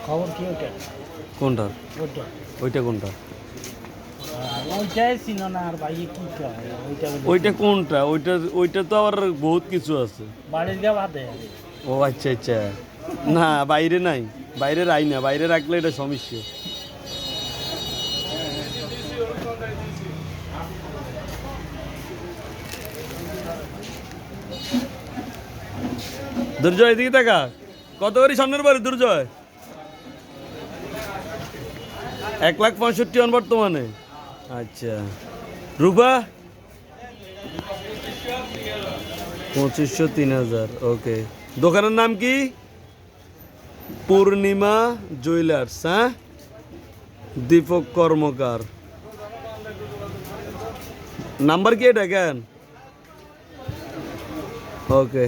খবর কি ওটা? কোনটা? ওটা ওইটা কোনটা? ওইটাই চিনো না আর ভাই কি কয় ওইটা ওইটা কোনটা? ওইটা তো আবার বহুত কিছু আছে। বাড়ির গা বাদে। ও আচ্ছা আচ্ছা, না বাইরে নাই, বাইরে রাই না, বাইরে রাখলে এটা সমস্যা। দুর্জয় এদিকে টাকা কত করি সামনের বাড়ি দুর্জয়? 1,65,000 বর্তমানে। আচ্ছা, রূপা 2500 3000। ওকে, দোকানের নাম কি? পূর্ণিমা জুয়েলার্স। হ্যাঁ, দীপক কর্মকার। নাম্বার কি এটা কেন? ওকে।